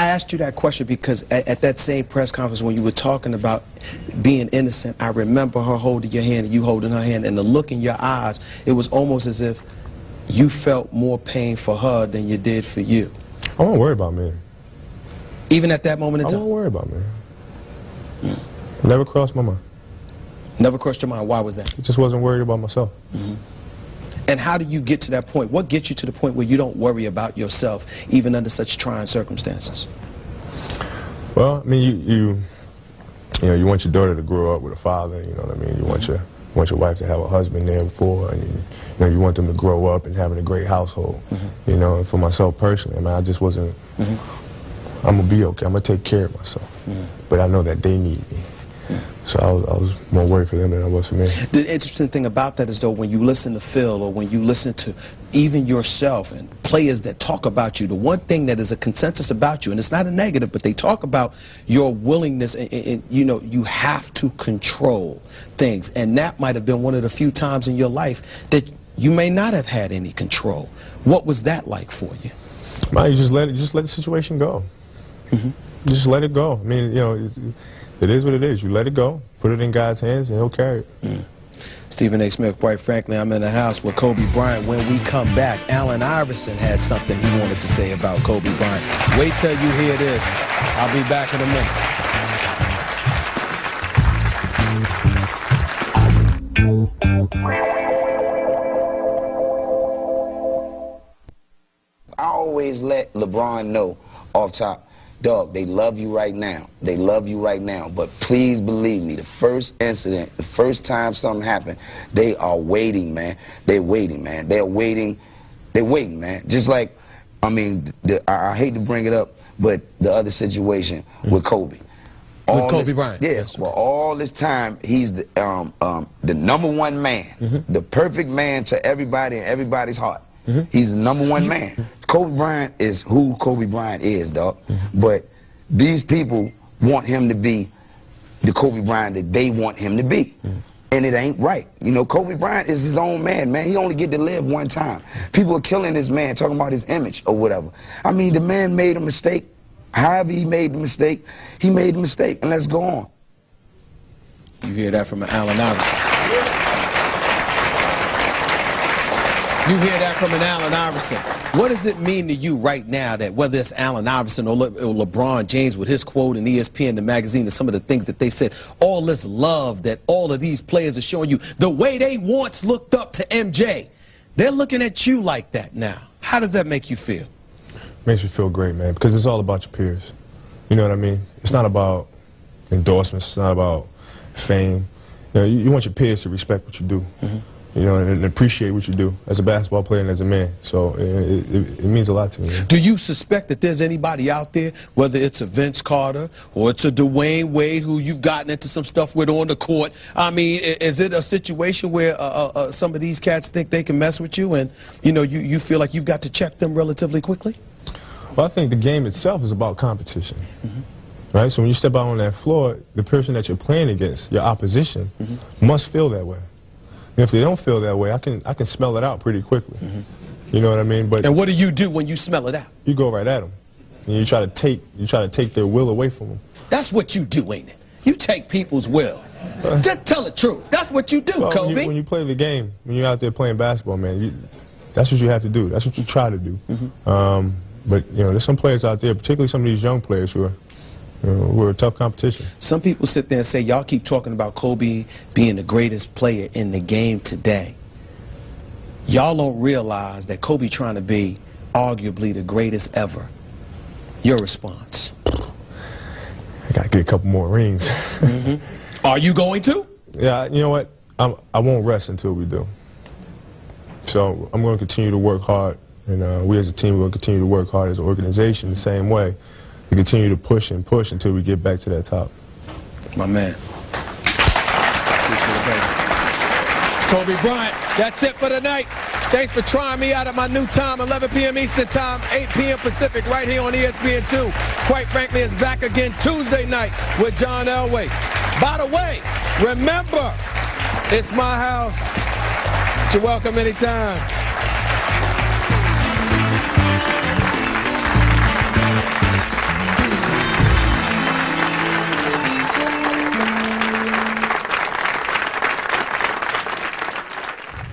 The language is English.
asked you that question because at that same press conference when you were talking about being innocent, I remember her holding your hand and you holding her hand, and the look in your eyes, it was almost as if you felt more pain for her than you did for you. I won't worry about me. Even at that moment in time? I won't worry about me. Never crossed my mind. Never crossed your mind. Why was that? I just wasn't worried about myself. And how do you get to that point? What gets you to the point where you don't worry about yourself, even under such trying circumstances? Well, I mean, you want your daughter to grow up with a father. You know what I mean? You want your wife to have a husband there before, and you want them to grow up and having a great household. You know, and for myself personally, I mean, I just wasn't. I'm gonna be okay. I'm gonna take care of myself, but I know that they need me. So I was more worried for them than I was for me. The interesting thing about that is, though, when you listen to Phil or when you listen to even yourself and players that talk about you, the one thing that is a consensus about you, and it's not a negative, but they talk about your willingness and you know, you have to control things. And that might have been one of the few times in your life that you may not have had any control. What was that like for you? Man, you just let the situation go. Just let it go. I mean, you know, it is what it is. You let it go, put it in God's hands, and He'll carry it. Stephen A. Smith, quite frankly, I'm in the house with Kobe Bryant. When we come back, Allen Iverson had something he wanted to say about Kobe Bryant. Wait till you hear this. I'll be back in a minute. I always let LeBron know off top, dog, they love you right now. They love you right now. But please believe me, the first incident, the first time something happened, they are waiting, man. They're waiting, man. They're waiting. They're waiting, man. Just like, I mean, I hate to bring it up, but the other situation with Kobe. With Kobe Bryant? Yeah. Yes, well, all this time, he's the #1 man, the perfect man to everybody and everybody's heart. He's the #1 man. Kobe Bryant is who Kobe Bryant is, dog. But these people want him to be the Kobe Bryant that they want him to be. And it ain't right. You know, Kobe Bryant is his own man, man. He only get to live one time. People are killing this man, talking about his image or whatever. I mean, the man made a mistake. However he made the mistake, he made the mistake, and let's go on. You hear that from Allen Iverson. You hear that from an Allen Iverson. What does it mean to you right now that whether it's Allen Iverson or LeBron James with his quote in ESPN, the magazine, and some of the things that they said, all this love that all of these players are showing you, the way they once looked up to MJ, they're looking at you like that now. How does that make you feel? Makes you feel great, man, because it's all about your peers. You know what I mean? It's not about endorsements. It's not about fame. You know, you want your peers to respect what you do. You know, and appreciate what you do as a basketball player and as a man. So it means a lot to me. Man. Do you suspect that there's anybody out there, whether it's a Vince Carter or it's a Dwayne Wade who you've gotten into some stuff with on the court? I mean, is it a situation where some of these cats think they can mess with you and, you know, you feel like you've got to check them relatively quickly? Well, I think the game itself is about competition. Right? So when you step out on that floor, the person that you're playing against, your opposition, must feel that way. And if they don't feel that way, I can smell it out pretty quickly. You know what I mean? But and what do you do when you smell it out? You go right at them. And you try to take their will away from them. That's what you do, ain't it? You take people's will. Just tell the truth. That's what you do, Kobe. When you play the game, when you're out there playing basketball, man, that's what you have to do. That's what you try to do. But you know, there's some players out there, particularly some of these young players who are a tough competition. Some people sit there and say, y'all keep talking about Kobe being the greatest player in the game today. Y'all don't realize that Kobe trying to be arguably the greatest ever. Your response? I got to get a couple more rings. Are you going to? Yeah, you know what? I won't rest until we do. So I'm going to continue to work hard, and we as a team are going to continue to work hard as an organization the same way. We continue to push and push until we get back to that top. My man. Appreciate it, baby. It's Kobe Bryant. That's it for tonight. Thanks for trying me out at my new time, 11 p.m. Eastern Time, 8 p.m. Pacific, right here on ESPN2. Quite frankly, it's back again Tuesday night with John Elway. By the way, remember, it's my house. You're welcome anytime.